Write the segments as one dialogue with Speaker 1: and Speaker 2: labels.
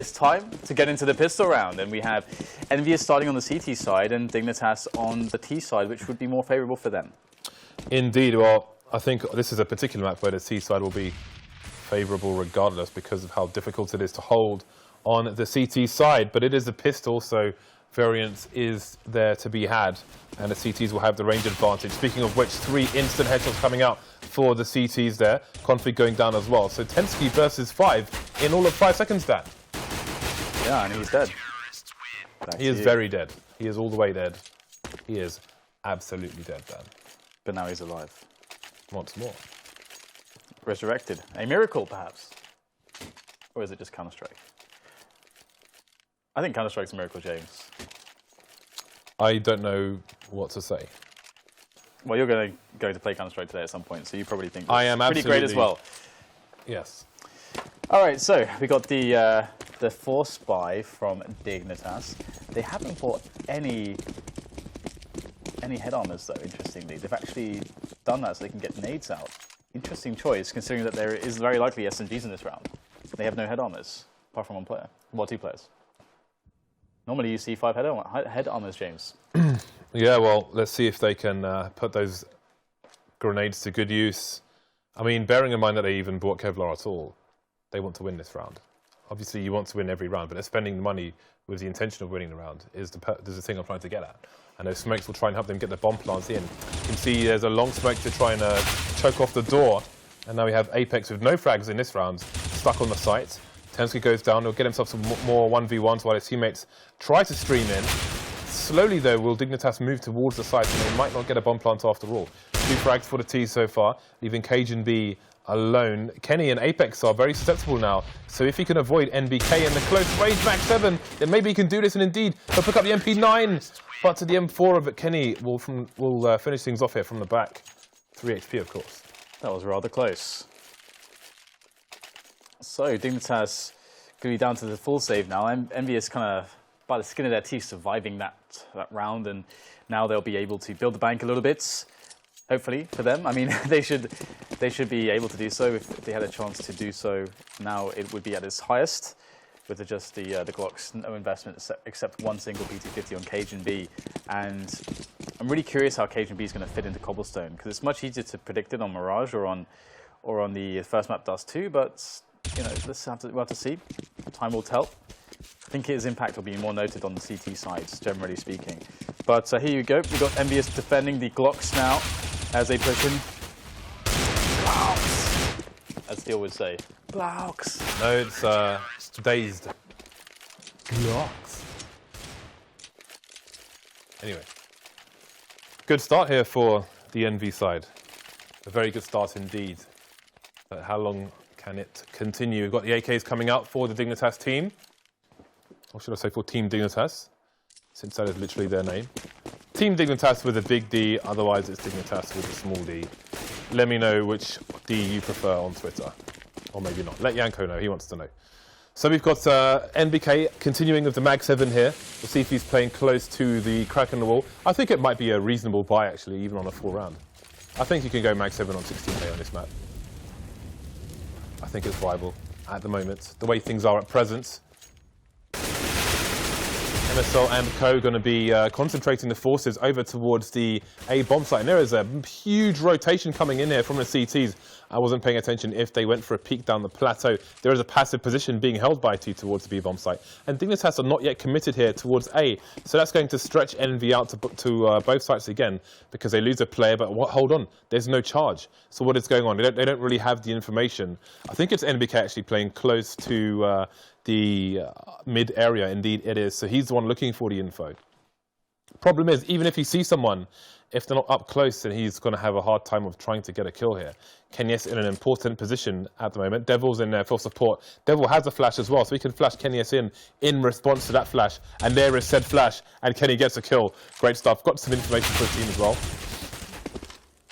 Speaker 1: It's time to get into the pistol round, and we have EnVyUs starting on the CT side and Dignitas on the T side, which would be more favourable for them.
Speaker 2: Indeed. Well, I think this is a particular map where the T side will be favourable regardless because of how difficult it is to hold on the CT side. But it is a pistol, so variance is there to be had, and the CTs will have the range advantage. Speaking of which, 3 instant headshots coming out for the CTs there. Config going down as well. So Tensky versus 5 in all of 5 seconds, Dan.
Speaker 1: Yeah, and he's dead.
Speaker 2: He is very dead. He is all the way dead. He is absolutely dead, Dan.
Speaker 1: But now he's alive.
Speaker 2: Once more.
Speaker 1: Resurrected. A miracle, perhaps? Or is it just Counter-Strike? I think Counter-Strike's a miracle, James.
Speaker 2: I don't know what to say.
Speaker 1: Well, you're going to play Counter-Strike today at some point, so you probably think
Speaker 2: I am
Speaker 1: pretty great as well.
Speaker 2: Yes.
Speaker 1: All right, so we got the Force Spy from Dignitas. They haven't bought any head armors, though, interestingly. They've actually done that so they can get nades out. Interesting choice, considering that there is very likely SMGs in this round. They have no head armors, apart from one player. Well, 2 players. Normally you see 5 head armors, James.
Speaker 2: Yeah, well, let's see if they can put those grenades to good use. I mean, bearing in mind that they even bought Kevlar at all, they want to win this round. Obviously, you want to win every round, but they're spending the money with the intention of winning the round is the thing I'm trying to get at. And those smokes will try and help them get the bomb plants in. You can see there's a long smoke to try and choke off the door. And now we have Apex with no frags in this round, stuck on the site. Tensky goes down, he'll get himself some more 1v1s while his teammates try to stream in. Slowly, though, will Dignitas move towards the site, and they might not get a bomb plant after all. 2 frags for the T so far, leaving Cajun B alone. Kenny and Apex are very susceptible now, so if he can avoid NBK in the close range Max 7, then maybe he can do this, and indeed, he'll pick up the MP9. But to the M4 of it, Kenny will finish things off here from the back. 3 HP, of course.
Speaker 1: That was rather close. So, Dignitas going to be down to the full save now. EnVyUs kind of, by the skin of their teeth, surviving that round, and now they'll be able to build the bank a little bit. Hopefully, for them. I mean, they should be able to do so if they had a chance to do so. Now it would be at its highest, with just the Glocks, no investment except 1 single PT50 on Cajun B. And I'm really curious how Cajun B is going to fit into Cobblestone, because it's much easier to predict it on Mirage or on the first map Dust 2. But you know, we'll have to see. Time will tell. I think his impact will be more noted on the CT sides, generally speaking. But here you go. We've got EnVyUs defending the Glocks now as they push in. Glocks, as Steel would say. Glocks.
Speaker 2: No, it's dazed. Glocks. Anyway, good start here for the EnVy side. A very good start indeed. But how long can it continue? We've got the AKs coming out for the Dignitas team. Or should I say for Team Dignitas, since that is literally their name. Team Dignitas with a big D, otherwise it's Dignitas with a small d. Let me know which D you prefer on Twitter. Or maybe not. Let Yanko know, he wants to know. So we've got NBK continuing with the Mag 7 here. We'll see if he's playing close to the crack in the wall. I think it might be a reasonable buy, actually, even on a full round. I think you can go Mag 7 on 16k on this map. I think it's viable at the moment. The way things are at present. MSL and Co going to be concentrating the forces over towards the A bomb site. And there is a huge rotation coming in here from the CTs. I wasn't paying attention if they went for a peek down the plateau. There is a passive position being held by T towards the B bomb site. And Dignitas are not yet committed here towards A. So that's going to stretch EnVy out to both sites again because they lose a player. But hold on, there's no charge. So what is going on? They don't really have the information. I think it's NBK actually playing close to the mid area. Indeed it is. So he's the one looking for the info. Problem is, even if he sees someone, if they're not up close, then he's going to have a hard time of trying to get a kill here. Kenyes in an important position at the moment. Devil's in there for support. Devil has a flash as well, so he can flash Kenyes in response to that flash. And there is said flash, and Kenny gets a kill. Great stuff. Got some information for the team as well.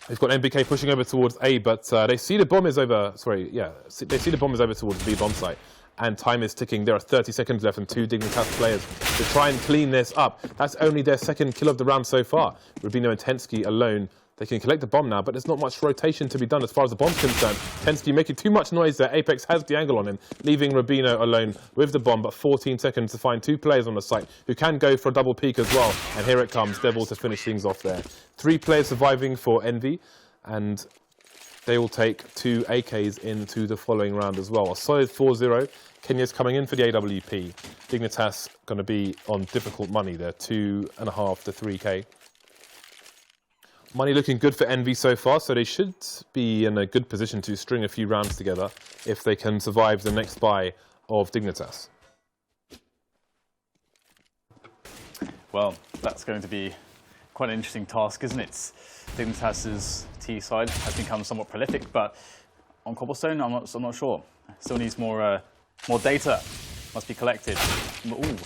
Speaker 2: He's got NBK pushing over towards A, but they see the bomb is over. Sorry, yeah, they see the bomb is over towards the B bomb site. And time is ticking. There are 30 seconds left and 2 Dignitas players to try and clean this up. That's only their 2nd kill of the round so far. Rubino and Tensky alone They can collect the bomb now, but there's not much rotation to be done as far as the bomb's concerned. Tensky making too much noise there. Apex has the angle on him, leaving Rubino alone with the bomb, but 14 seconds to find 2 players on the site who can go for a double peek as well. And here it comes, Devil to finish things off there. 3 players surviving for Envy, and they will take 2 AKs into the following round as well. A solid 4-0. Kenya's coming in for the AWP. Dignitas going to be on difficult money there, 2.5 to 3K. Money looking good for Envy so far, so they should be in a good position to string a few rounds together if they can survive the next buy of Dignitas.
Speaker 1: Well, that's going to be quite an interesting task, isn't it? Dignitas's T side has become somewhat prolific, but on Cobblestone, I'm not sure. Still needs more data. Must be collected. Ooh.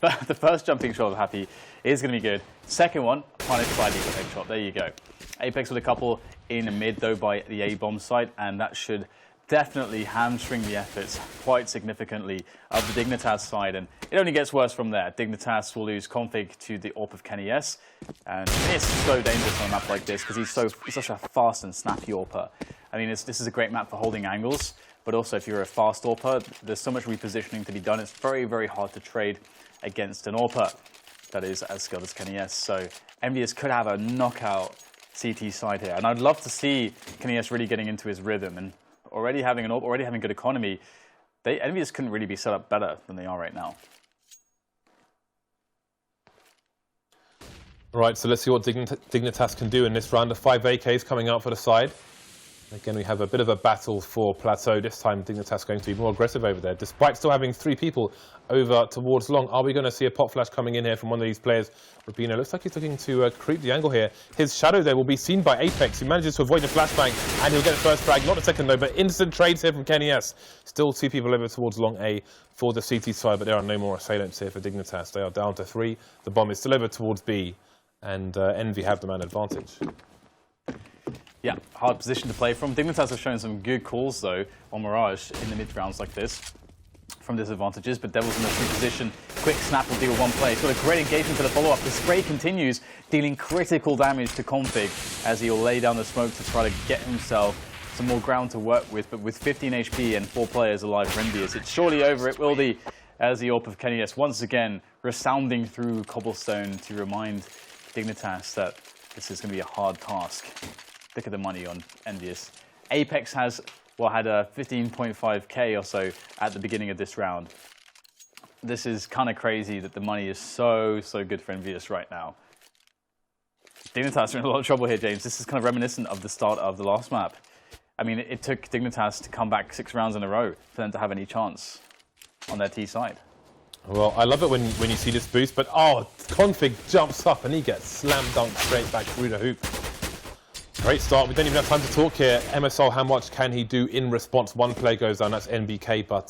Speaker 1: The first jumping shot of Happy is going to be good. Second one, punished by the EpicHeadShot. There you go. Apex with a couple in mid, though, by the A-bomb site, and that should definitely hamstring the efforts quite significantly of the Dignitas side, and it only gets worse from there. Dignitas will lose config to the AWP of Kenny S, and it's so dangerous on a map like this because he's such a fast and snappy AWPer. I mean, this is a great map for holding angles, but also if you're a fast AWPer, there's so much repositioning to be done. It's very, very hard to trade against an AWPer that is as skilled as Kenny S. So EnVyUs could have a knockout CT side here, and I'd love to see Kenny S really getting into his rhythm and already having an AWP, already having good economy. EnVyUs couldn't really be set up better than they are right now.
Speaker 2: Right, so let's see what Dignitas can do in this round. The 5 AKs coming out for the side. Again, we have a bit of a battle for Plateau. This time, Dignitas going to be more aggressive over there. Despite still having 3 people over towards long, are we going to see a pop flash coming in here from one of these players? Rubino looks like he's looking to creep the angle here. His shadow there will be seen by Apex, who manages to avoid the flashbang, and he'll get the first frag. Not the second, though, but instant trades here from Kenny S. Still 2 people over towards long A for the CT side, but there are no more assailants here for Dignitas. They are down to 3. The bomb is still over towards B, and Envy have the man advantage.
Speaker 1: Yeah, hard position to play from. Dignitas have shown some good calls, though, on Mirage in the mid-rounds like this from disadvantages, but Devil's in a free position. Quick snap will deal 1 play. He's got a great engagement for the follow-up. The spray continues, dealing critical damage to Config as he'll lay down the smoke to try to get himself some more ground to work with, but with 15 HP and 4 players alive for EnVyUs, it's surely over. It will be, as the AWP of Kenny S once again resounding through Cobblestone to remind Dignitas that this is going to be a hard task. Look at the money on EnVyUs. Apex has, well, had a 15.5k or so at the beginning of this round. This is kind of crazy that the money is so good for EnVyUs right now. Dignitas are in a lot of trouble here, James. This is kind of reminiscent of the start of the last map. I mean, it took Dignitas to come back 6 rounds in a row for them to have any chance on their T side.
Speaker 2: Well, I love it when you see this boost, but oh, Config jumps up and he gets slam dunked straight back through the hoop. Great start. We don't even have time to talk here. MSL, how much can he do in response? 1 play goes down, that's NBK, but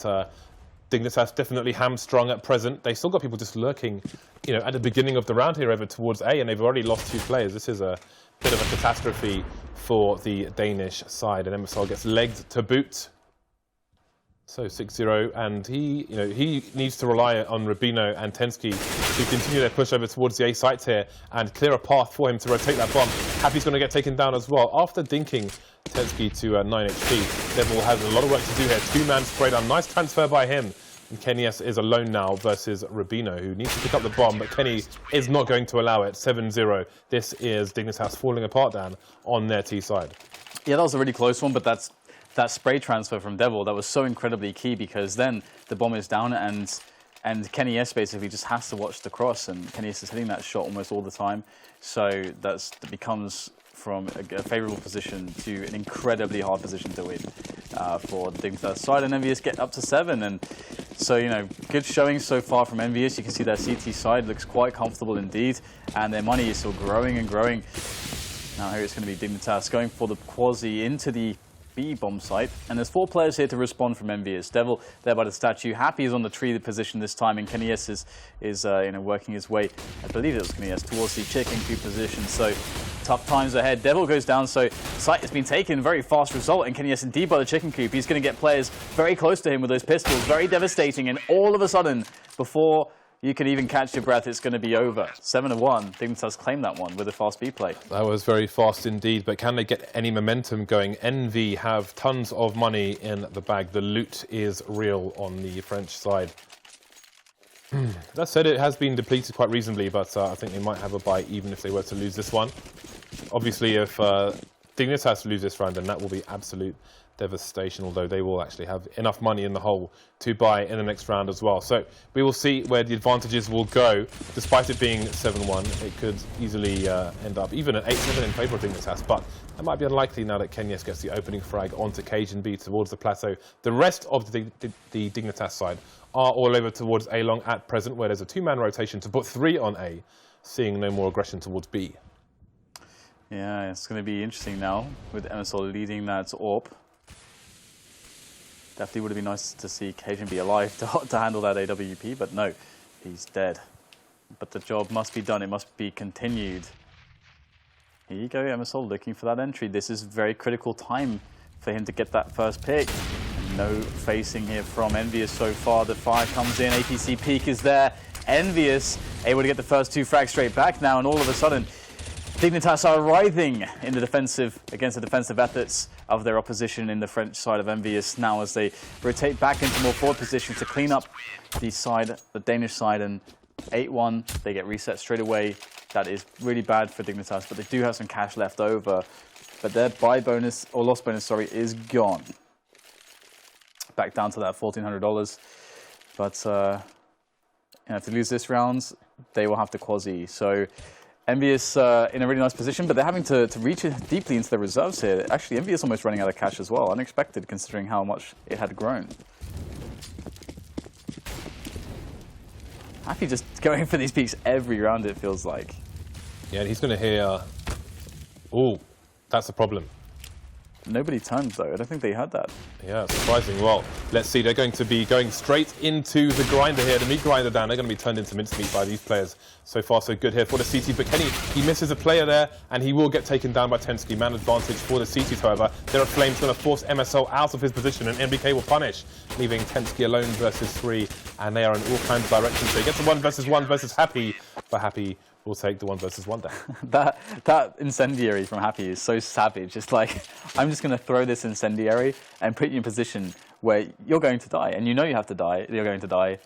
Speaker 2: Dignitas definitely hamstrung at present. They still got people just lurking, you know, at the beginning of the round here over towards A, and they've already lost 2 players. This is a bit of a catastrophe for the Danish side, and MSL gets legged to boot. So 6-0, and he needs to rely on Rubino and Tensky to continue their push over towards the A sites here and clear a path for him to rotate that bomb. Happy's going to get taken down as well. After dinking Tensky to 9 HP, Devil has a lot of work to do here. 2-man spray down. Nice transfer by him. And Kenny S is alone now versus Rubino, who needs to pick up the bomb, but Kenny is not going to allow it. 7-0. This is Dignitas falling apart down on their T side.
Speaker 1: Yeah, that was a really close one, but that spray transfer from Devil, that was so incredibly key, because then the bomb is down and Kenny S basically just has to watch the cross, and Kenny S is hitting that shot almost all the time. So that becomes from a favourable position to an incredibly hard position to win for the Dignitas side, and EnVyUs get up to 7. And so, you know, good showing so far from EnVyUs. You can see their CT side looks quite comfortable indeed, and their money is still growing and growing. Now here it's going to be Dignitas going for the quasi into the B bomb site, and there's 4 players here to respond from EnVyUs. Devil there by the statue. Happy is on the tree position this time, and Kenny S is working his way, I believe it was Kenny S, towards the chicken coop position. So tough times ahead. Devil goes down, so site has been taken. Very fast result, and Kenny S indeed by the chicken coop. He's going to get players very close to him with those pistols. Very devastating, and all of a sudden, before you can even catch your breath, it's going to be over. 7-1, Dignitas claimed that one with a fast B play.
Speaker 2: That was very fast indeed, but can they get any momentum going? EnVy have tons of money in the bag. The loot is real on the French side. That said, it has been depleted quite reasonably, but I think they might have a bite even if they were to lose this one. Obviously, if Dignitas lose this round, then that will be absolute devastation, although they will actually have enough money in the hole to buy in the next round as well. So we will see where the advantages will go. Despite it being 7-1, it could easily end up even at 8-7 in favour of Dignitas, but that might be unlikely now that Kenyes gets the opening frag onto Cajun B towards the plateau. The rest of the Dignitas side are all over towards A long at present, where there's a 2-man rotation to put 3 on A, seeing no more aggression towards B.
Speaker 1: Yeah, it's going to be interesting now with MSL leading that AWP. Definitely would have been nice to see Cajun be alive to handle that AWP, but no, he's dead. But the job must be done, it must be continued. Here you go, MSL looking for that entry. This is very critical time for him to get that first pick. No facing here from EnVyUs so far. The fire comes in, APC peak is there. EnVyUs able to get the first 2 frags straight back now, and all of a sudden, Dignitas are writhing in the defensive against the defensive efforts of their opposition in the French side of EnVyUs now as they rotate back into more forward position to clean up the Danish side, and 8-1, they get reset straight away. That is really bad for Dignitas, but they do have some cash left over. But their buy bonus, or loss bonus, sorry, is gone. Back down to that $1,400. But if they lose this round, they will have to quasi. So EnVyUs in a really nice position, but they're having to reach deeply into their reserves here. Actually, EnVyUs almost running out of cash as well. Unexpected, considering how much it had grown. Happy just going for these peaks every round, it feels like.
Speaker 2: Yeah, and he's going to hear... Oh, that's a problem.
Speaker 1: Nobody turned, though. I don't think they had that.
Speaker 2: Yeah, surprising. Well, let's see. They're going to be going straight into the grinder here. The meat grinder down. They're going to be turned into mincemeat by these players. So far, so good here for the CT. But Kenny, he misses a player there, and he will get taken down by Tensky. Man advantage for the CTs, however. There are Flames going to force MSL out of his position, and MBK will punish, leaving Tensky alone versus 3. And they are in all kinds of directions. So he gets a 1-versus-1 versus Happy. But Happy will take the 1-versus-1 down.
Speaker 1: that incendiary from Happy is so savage. It's like, I'm just going to throw this incendiary and put you in a position where you're going to die, and you know you have to die. You're going to die,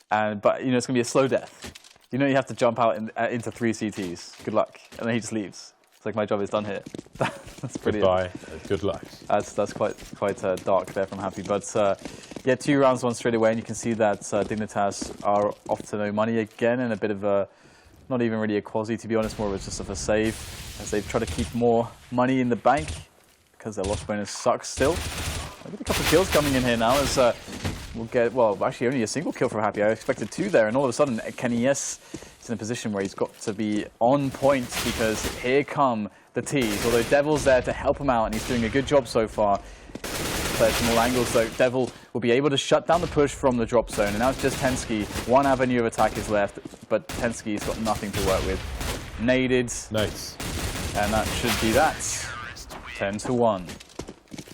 Speaker 1: but you know it's going to be a slow death. You know you have to jump out into 3 CTs. Good luck, and then he just leaves. It's like, my job is done here. That's pretty.
Speaker 2: Goodbye. Good luck.
Speaker 1: That's quite dark there from Happy, but yeah, 2 rounds, 1 straight away, and you can see that Dignitas are off to no money again, and a bit of a. Not even really a quasi, to be honest, more of a just of a save, as they try to keep more money in the bank, because their loss bonus sucks still. Maybe a couple of kills coming in here now, as we'll get, well, actually only a single kill from Happy. I expected 2 there, and all of a sudden, Kenyes is in a position where he's got to be on point, because here come the T's. Although Devil's there to help him out, and he's doing a good job so far. Players from all angles, though. Devil will be able to shut down the push from the drop zone, and now it's just Tensky. 1 avenue of attack is left, but Tensky's got nothing to work with. Naded.
Speaker 2: Nice.
Speaker 1: And that should be that. 10-1.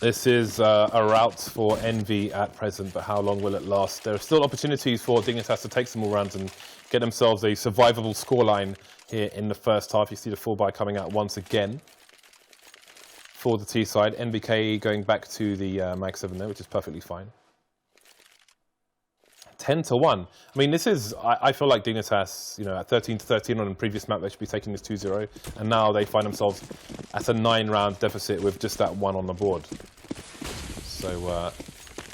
Speaker 2: This is a rout for EnVy at present, but how long will it last? There are still opportunities for Dignitas to take some more rounds and get themselves a survivable scoreline here in the first half. You see the full buy coming out once again for the T side. NBK going back to the Mag 7 there, which is perfectly fine. 10-1. I mean, this is, I feel like Dignitas, you know, at 13-13 on a previous map, they should be taking this 2-0. And now they find themselves at a 9-round deficit with just that 1 on the board. So,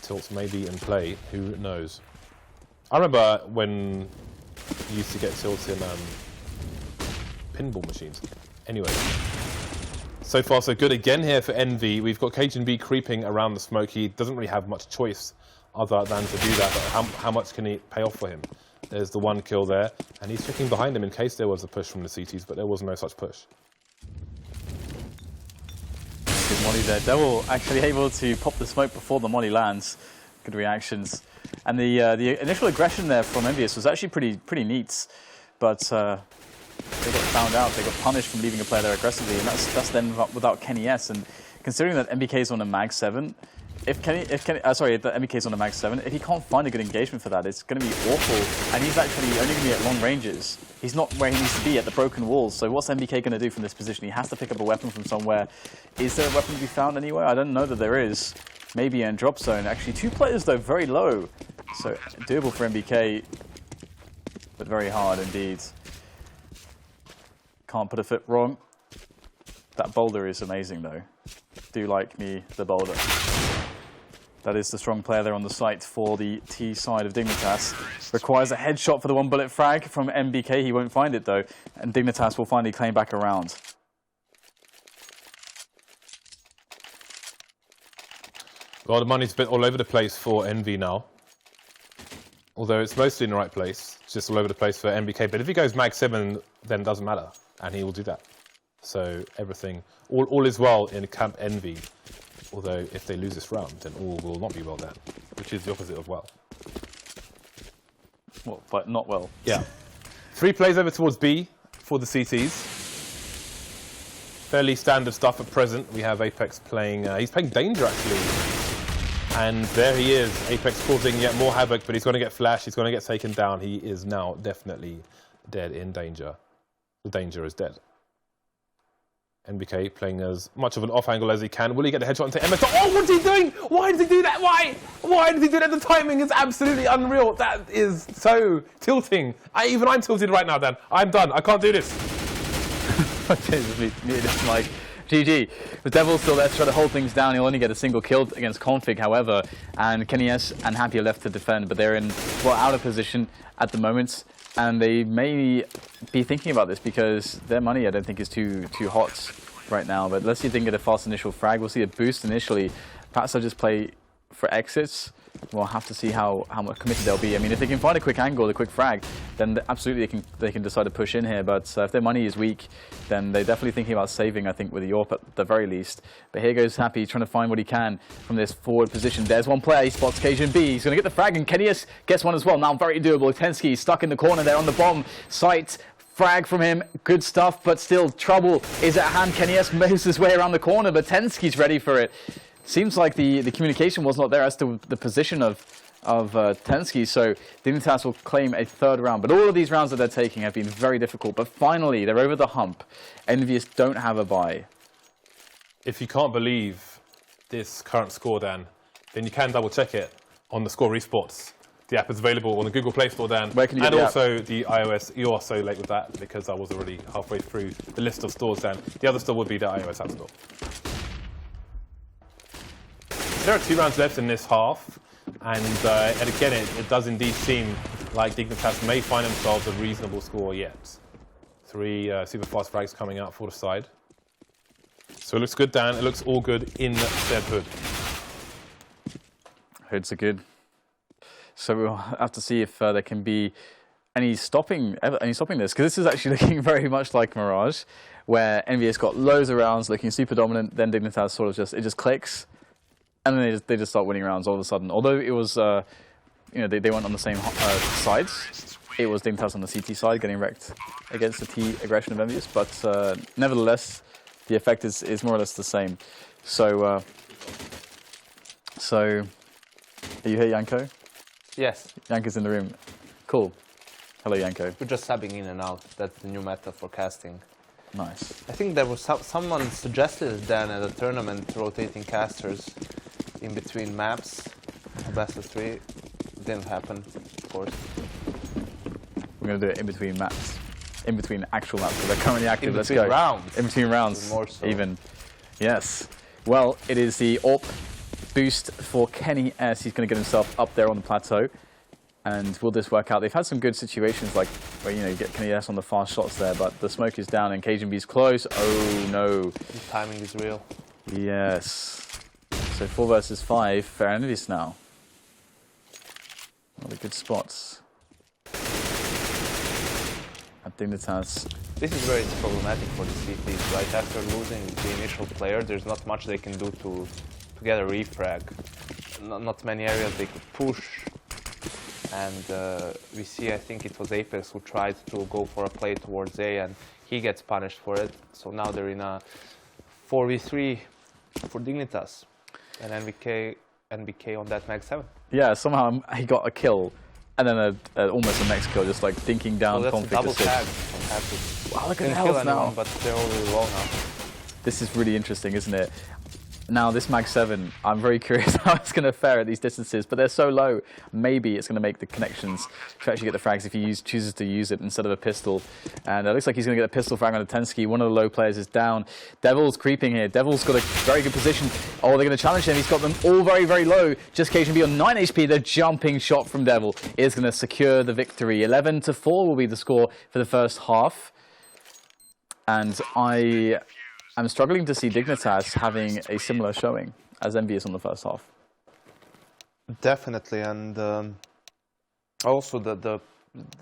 Speaker 2: tilts may be in play, who knows. I remember when you used to get tilts in pinball machines. Anyway. So far, so good again here for EnVy. We've got Cajun B creeping around the smoke. He doesn't really have much choice other than to do that, but how much can he pay off for him? There's the 1 kill there, and he's checking behind him in case there was a push from the CTs, but there was no such push.
Speaker 1: Good molly there. Devil actually able to pop the smoke before the molly lands. Good reactions. And the initial aggression there from EnVyUs was actually pretty neat, but they got found out. They got punished from leaving a player there aggressively, and that's then without Kenny S. And considering that MBK is on a Mag 7, if the MBK's on the max 7, if he can't find a good engagement for that, it's going to be awful. And he's actually only going to be at long ranges. He's not where he needs to be at the broken walls. So what's MBK going to do from this position? He has to pick up a weapon from somewhere. Is there a weapon to be found anywhere? I don't know that there is. Maybe in drop zone. Actually, 2 players though, very low. So doable for MBK, but very hard indeed. Can't put a foot wrong. That boulder is amazing though. Do like me the boulder. That is the strong player there on the site for the T side of Dignitas. Requires a headshot for the 1-bullet frag from MBK. He won't find it though, and Dignitas will finally claim back around.
Speaker 2: A lot of money's been all over the place for EnVy now. Although it's mostly in the right place. It's just all over the place for MBK. But if he goes mag 7, then it doesn't matter. And he will do that. So everything, all is well in Camp EnVy. Although if they lose this round, then all will not be well then. Which is the opposite of well.
Speaker 1: Well, but not well.
Speaker 2: Yeah. 3 plays over towards B for the CTs. Fairly standard stuff at present. We have Apex playing, he's playing Danger actually. And there he is, Apex causing yet more havoc, but he's going to get flashed, he's going to get taken down. He is now definitely dead in Danger. The Danger is dead. NBK playing as much of an off angle as he can. Will he get the headshot into MS? Oh, what's he doing? Why did he do that? Why? Why did he do that? The timing is absolutely unreal. That is so tilting. Even I'm tilted right now, Dan. I'm done. I can't do this.
Speaker 1: It's like, GG. The Devil's still there to try to hold things down. He'll only get a single kill against Config, however. And Kenny S and Happy are left to defend, but they're in, well, out of position at the moment. And they may be thinking about this because their money, I don't think, is too hot right now. But let's see if they can get a fast initial frag. We'll see a boost initially. Perhaps they'll just play for exits. We'll have to see how much committed they'll be. I mean, if they can find a quick angle, a quick frag, then absolutely they can decide to push in here. But if their money is weak, then they're definitely thinking about saving, I think, with the AWP at the very least. But here goes Happy, trying to find what he can from this forward position. There's one player, he spots Cajun B. He's going to get the frag, and Kenius gets one as well. Now very doable. Tensky stuck in the corner there on the bomb site. Frag from him, good stuff, but still trouble is at hand. Kenius moves his way around the corner, but Tensky's ready for it. Seems like the communication was not there as to the position of Tensky, so Dignitas will claim a 3rd round. But all of these rounds that they're taking have been very difficult. But finally, they're over the hump. EnVyUs don't have a bye.
Speaker 2: If you can't believe this current score, Dan, then you can double check it on the Score Esports. The app is available on the Google Play Store, Dan.
Speaker 1: Where can you get
Speaker 2: and
Speaker 1: the
Speaker 2: also app? The iOS. You are so late with that because I was already halfway through the list of stores, Dan. The other store would be the iOS App Store. There are 2 rounds left in this half, and again, it does indeed seem like Dignitas may find themselves a reasonable score yet. 3 super fast frags coming out for the side. So it looks good, Dan. It looks all good in their hood.
Speaker 1: Hoods are good. So we'll have to see if there can be any stopping this, because this is actually looking very much like Mirage, where EnVyUs got loads of rounds, looking super dominant. Then Dignitas sort of just clicks. And then they just start winning rounds all of a sudden. Although it was, you know, they weren't on the same sides. It was Dignitas on the CT side getting wrecked against the T aggression of EnVyUs. But nevertheless, the effect is more or less the same. So, are you here, Yanko?
Speaker 3: Yes.
Speaker 1: Yanko's in the room. Cool. Hello, Yanko.
Speaker 3: We're just subbing in and out. That's the new meta for casting.
Speaker 1: Nice.
Speaker 3: I think there was someone suggested then at a tournament rotating casters in between maps, a best of 3. It didn't happen, of course.
Speaker 1: We're going to do it in between maps. In between actual maps, because they're currently active.
Speaker 3: Let's go. Rounds.
Speaker 1: In between rounds,
Speaker 3: more so.
Speaker 1: even. Yes. Well, it is the AWP boost for Kenny S. He's going to get himself up there on the plateau. And will this work out? They've had some good situations, like where, you know, you get Kenny S on the fast shots there, but the smoke is down and Cajun B's close. Oh no.
Speaker 3: The timing is real.
Speaker 1: Yes. So 4 versus 5 for EnVyUs now. All the good spots. At Dignitas.
Speaker 3: This is where it's problematic for the CTs, right? After losing the initial player, there's not much they can do to get a refrag. Not many areas they could push. And we see, I think it was Apex who tried to go for a play towards A, and he gets punished for it. So now they're in a 4v3 for Dignitas. And NBK on that Mag 7.
Speaker 1: Yeah, somehow he got a kill, and then almost a next kill, just like dinking down
Speaker 3: So that's a
Speaker 1: config
Speaker 3: double
Speaker 1: to
Speaker 3: tag.
Speaker 1: 6.
Speaker 3: I'm happy.
Speaker 1: Wow, look at
Speaker 3: Didn't
Speaker 1: the
Speaker 3: kill
Speaker 1: health
Speaker 3: anyone,
Speaker 1: now.
Speaker 3: but they're all really low now.
Speaker 1: This is really interesting, isn't it? Now, this Mag 7, I'm very curious how it's going to fare at these distances, but they're so low. Maybe it's going to make the connections to actually get the frags if he chooses to use it instead of a pistol. And it looks like he's going to get a pistol frag on the Tensky. One of the low players is down. Devil's creeping here. Devil's got a very good position. Oh, they're going to challenge him. He's got them all very, very low. Just KGB on 9 HP. The jumping shot from Devil is going to secure the victory. 11-4 will be the score for the first half. And I'm struggling to see Dignitas having a similar showing as EnVyUs on the first half.
Speaker 3: Definitely, and also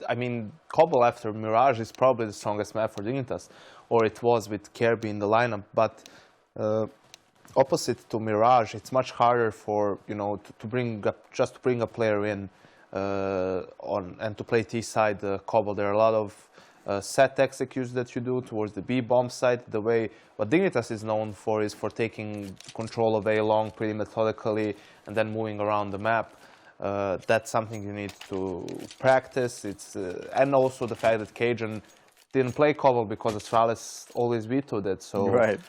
Speaker 3: I mean, Cobble after Mirage is probably the strongest map for Dignitas, or it was with Kirby in the lineup. But opposite to Mirage, it's much harder for to bring a player in and to play T side Cobble. There are a lot of set executes that you do towards the B bomb side. The way what Dignitas is known for is for taking control of A long pretty methodically and then moving around the map. That's something you need to practice. It's and also the fact that Cajun didn't play Cobble because Astralis always vetoed it, so
Speaker 1: Right.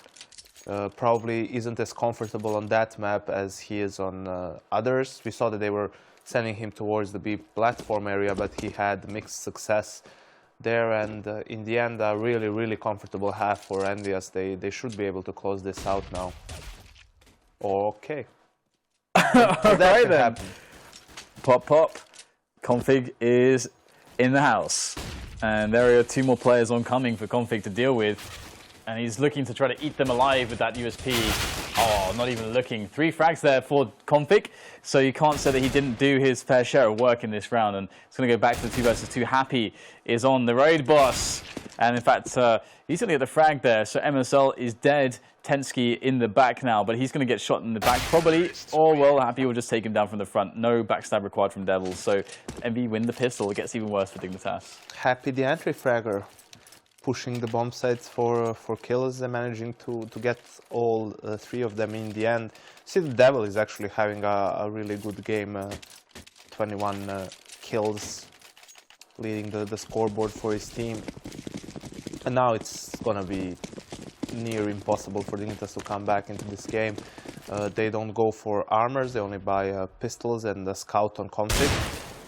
Speaker 3: Probably isn't as comfortable on that map as he is on others. We saw that they were sending him towards the B platform area, but he had mixed success there, and in the end, a really, really comfortable half for EnVyUs. They should be able to close this out now. Okay.
Speaker 1: All right then. Pop, pop. Config is in the house. And there are 2 more players oncoming for Config to deal with. And he's looking to try to eat them alive with that USP. Oh, not even looking. 3 frags there for Config. So you can't say that he didn't do his fair share of work in this round. And it's going to go back to the 2 versus 2. Happy is on the raid boss. And in fact, he's going to get the frag there. So MSL is dead. Tensky in the back now, but he's going to get shot in the back probably. Or, well, Happy will just take him down from the front. No backstab required from Devil. So EnVy win the pistol. It gets even worse for Dignitas.
Speaker 3: Happy the entry fragger, pushing the bomb sites for kills and managing to get all 3 of them in the end. See, the Devil is actually having a really good game. 21 kills, leading the scoreboard for his team. And now it's gonna be near impossible for Dignitas to come back into this game. They don't go for armors, they only buy pistols and a scout on config.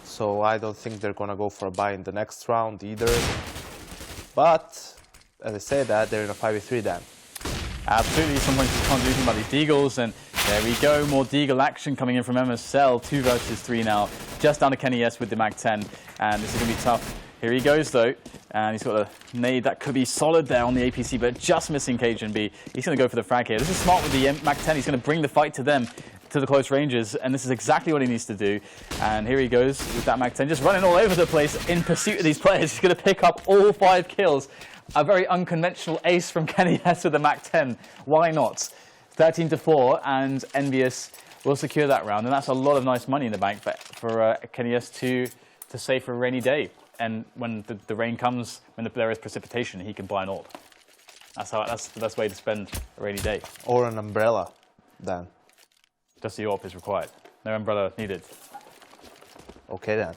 Speaker 3: So I don't think they're gonna go for a buy in the next round either. But, as I say that, they're in a 5v3 then.
Speaker 1: Absolutely, sometimes you can't do anything about these Deagles, and there we go, more Deagle action coming in from MSL, 2 versus 3 now, just down to Kenny S with the Mag 10, and this is going to be tough. Here he goes though, and he's got a nade that could be solid there on the APC, but just missing Cajun B. He's going to go for the frag here. This is smart with the Mag 10, he's going to bring the fight to them, to the close ranges, and this is exactly what he needs to do. And here he goes with that Mag 10, just running all over the place in pursuit of these players. He's going to pick up all 5 kills. A very unconventional ace from Kenny S with the Mag 10. Why not? 13-4, and EnVyUs will secure that round, and that's a lot of nice money in the bank for Kenny S to save for a rainy day. And when the rain comes, when there is precipitation, he can buy an AWP. That's the best way to spend a rainy day.
Speaker 3: Or an umbrella, then.
Speaker 1: Just the AWP is required. No umbrella needed.
Speaker 3: Okay then.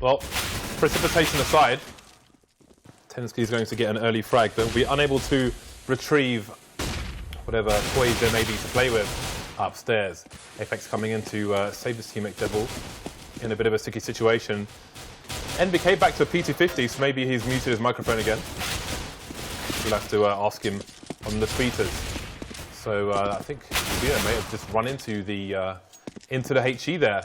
Speaker 2: Well, precipitation aside, Tensky is going to get an early frag, but will be unable to retrieve whatever toys there may be to play with upstairs. Apex coming in to save his teammate Devil in a bit of a sticky situation. NBK back to a P250, so maybe he's muted his microphone again. We'll have to ask him on the tweeters. So I think Vito may have just run into the HE there.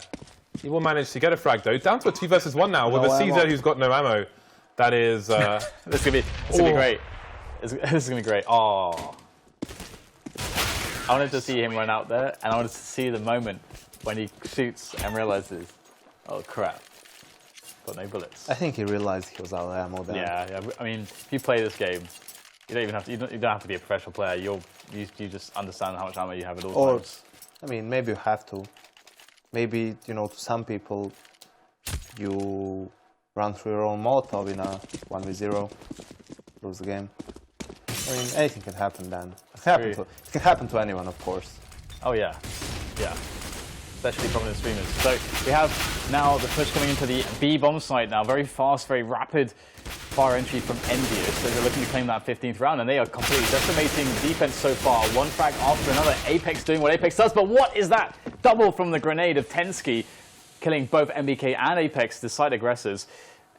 Speaker 2: He will manage to get a frag though. Down to a 2 versus 1 now with a CZ who's got no ammo. That is.
Speaker 1: This is gonna be great. This is gonna be great. Oh, I wanted to see him run out there, and I wanted to see the moment when he shoots and realizes, oh crap, got no bullets.
Speaker 3: I think he realized he was out of ammo then.
Speaker 1: Yeah. I mean, if you play this game, you don't even have to. You don't have to be a professional player. You just understand how much ammo you have at all times.
Speaker 3: I mean, maybe you have to. Maybe, to some people, you run through your own Molotov in a 1v0, lose the game. I mean, anything can happen then. It can happen to anyone, of course.
Speaker 1: Oh yeah, yeah. Especially prominent streamers. So we have now the push coming into the B bomb site now. Very fast, very rapid fire entry from EnVyUs. So they're looking to claim that 15th round, and they are completely decimating defense so far. One frag after another. Apex doing what Apex does, but what is that? Double from the grenade of Tensky, killing both MBK and Apex, the side aggressors.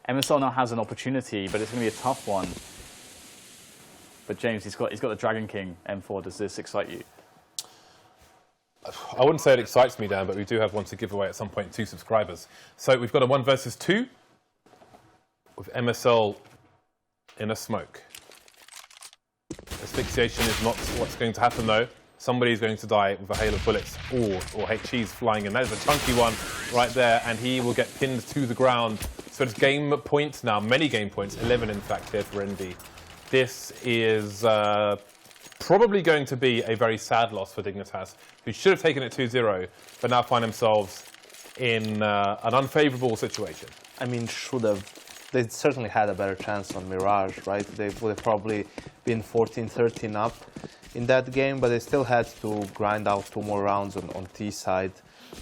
Speaker 1: MSL now has an opportunity, but it's going to be a tough one. But James, he's got the Dragon King M4. Does this excite you?
Speaker 2: I wouldn't say it excites me, Dan, but we do have one to give away at some point to subscribers. So we've got a 1 versus 2 with MSL in a smoke. Asphyxiation is not what's going to happen, though. Somebody's going to die with a hail of bullets or HE's flying in. That is a chunky one right there, and he will get pinned to the ground. So it's game points now, many game points, 11 in fact here for Envy. This is probably going to be a very sad loss for Dignitas, who should have taken it 2-0, but now find themselves in an unfavourable situation.
Speaker 3: I mean, should have. They certainly had a better chance on Mirage, right? They would have probably been 14-13 up in that game, but they still had to grind out 2 more rounds on T side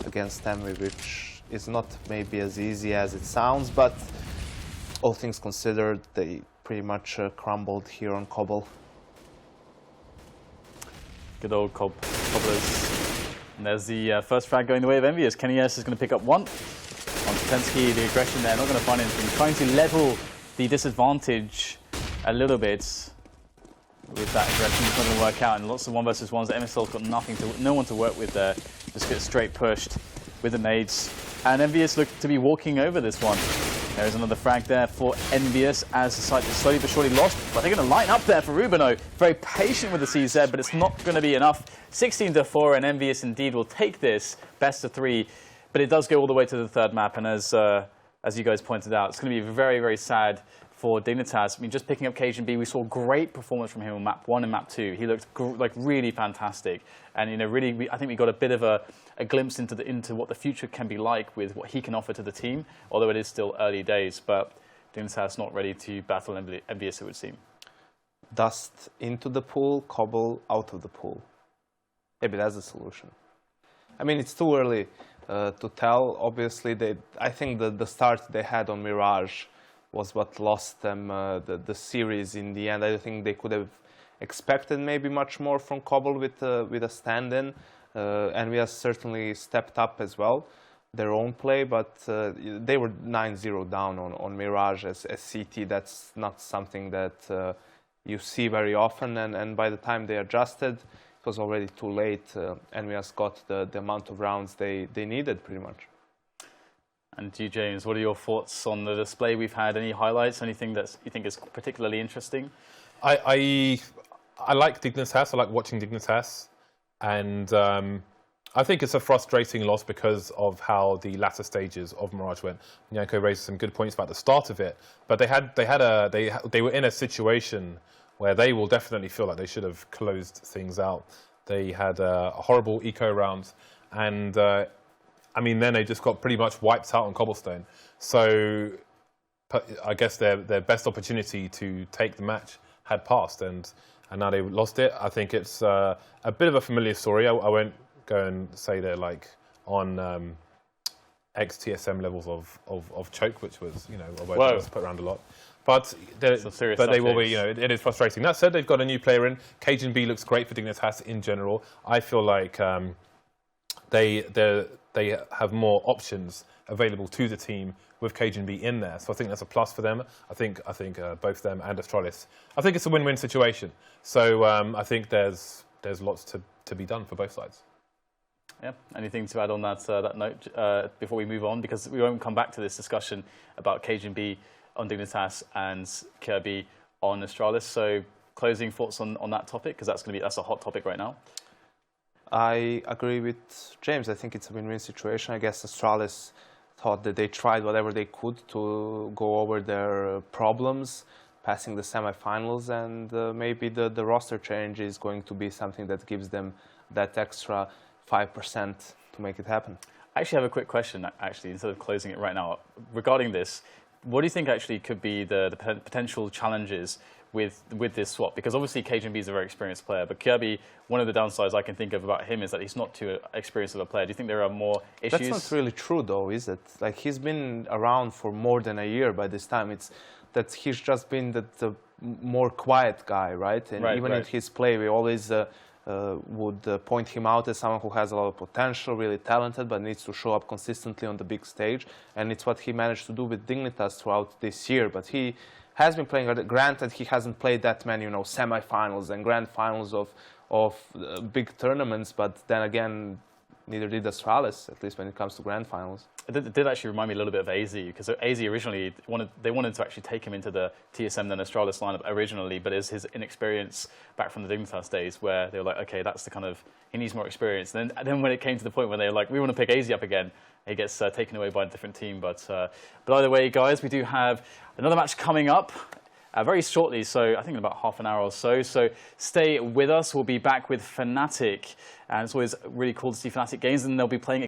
Speaker 3: against Envy, which is not maybe as easy as it sounds, but all things considered, they pretty much crumbled here on Cobble.
Speaker 1: Good old Cobblers. And there's the first frag going the way of EnVyUs. KennyS is going to pick up 1. On Tensky, the aggression there, not going to find anything. Trying to level the disadvantage a little bit with that aggression. It's not going to work out. And lots of 1 versus 1s. MSL's got no one to work with there. Just get straight pushed with the nades. And EnVyUs look to be walking over this one. There is another frag there for EnVyUs as the site is slowly but surely lost. But they're going to line up there for Rubino. Very patient with the CZ, but it's not going to be enough. 16-4, and EnVyUs indeed will take this best of 3. But it does go all the way to the 3rd map. And as you guys pointed out, it's going to be very, very sad for Dignitas. I mean, just picking up KGB, we saw great performance from him on map 1 and map 2. He looked like really fantastic. And, you know, really, I think we got a bit of a glimpse into what the future can be like with what he can offer to the team, although it is still early days. But Dignitas not ready to battle EnVyUs, it would seem.
Speaker 3: Dust into the pool, Cobble out of the pool. Maybe that's the solution. I mean, it's too early to tell. Obviously, I think the start they had on Mirage was what lost them the series in the end. I think they could have expected maybe much more from Cobble with a stand-in. And we have certainly stepped up as well, their own play, but they were 9-0 down on Mirage as CT. That's not something that you see very often, and by the time they adjusted, it was already too late, and we have got the amount of rounds they needed, pretty much.
Speaker 1: And you, James, what are your thoughts on the display we've had? Any highlights, anything that you think is particularly interesting?
Speaker 2: I like Dignitas, I like watching Dignitas. And I think it's a frustrating loss because of how the latter stages of Mirage went. Nyanko raised some good points about the start of it, but they were in a situation where they will definitely feel like they should have closed things out. They had a horrible eco round, and I mean, then they just got pretty much wiped out on Cobblestone. So I guess their best opportunity to take the match had passed, and now they lost it. I think it's a bit of a familiar story. I won't go and say they're like on ex-TSM levels of choke, which was, you know, a word that was put around a lot. But they will be, you know, it is frustrating. That said, they've got a new player in. KGB looks great for Dignitas in general. I feel like they have more options available to the team with KGB in there, so I think that's a plus for them. I think both them and Astralis. I think it's a win-win situation. So I think there's lots to be done for both sides.
Speaker 1: Yeah. Anything to add on that note before we move on, because we won't come back to this discussion about KGB on Dignitas and Kirby on Astralis. So closing thoughts on that topic, because that's a hot topic right now.
Speaker 3: I agree with James. I think it's a win-win situation. I guess Astralis thought that they tried whatever they could to go over their problems, passing the semifinals, and maybe the roster change is going to be something that gives them that extra 5% to make it happen.
Speaker 1: I actually have a quick question, actually, instead of closing it right now. Regarding this, what do you think actually could be the potential challenges with this swap? Because obviously KGB is a very experienced player, but Kirby, one of the downsides I can think of about him is that he's not too experienced of a player. Do you think there are more issues?
Speaker 3: That's not really true, though, is it? Like, he's been around for more than a year by this time. It's that he's just been the more quiet guy, right? And even in his play, we always would point him out as someone who has a lot of potential, really talented, but needs to show up consistently on the big stage. And it's what he managed to do with Dignitas throughout this year. But he has been playing. Granted, he hasn't played that many, semi-finals and grand finals of big tournaments. But then again, neither did Astralis, at least when it comes to grand finals.
Speaker 1: It did actually remind me a little bit of AZ, because AZ originally wanted to actually take him into the TSM then Astralis lineup originally, but it's his inexperience back from the Dignitas days where they were like, okay, that's the kind of, he needs more experience. And then when it came to the point where they were like, we want to pick AZ up again, he gets taken away by a different team. But either way, guys, we do have another match coming up very shortly, so I think in about half an hour or so. So stay with us. We'll be back with Fnatic, and it's always really cool to see Fnatic games, and they'll be playing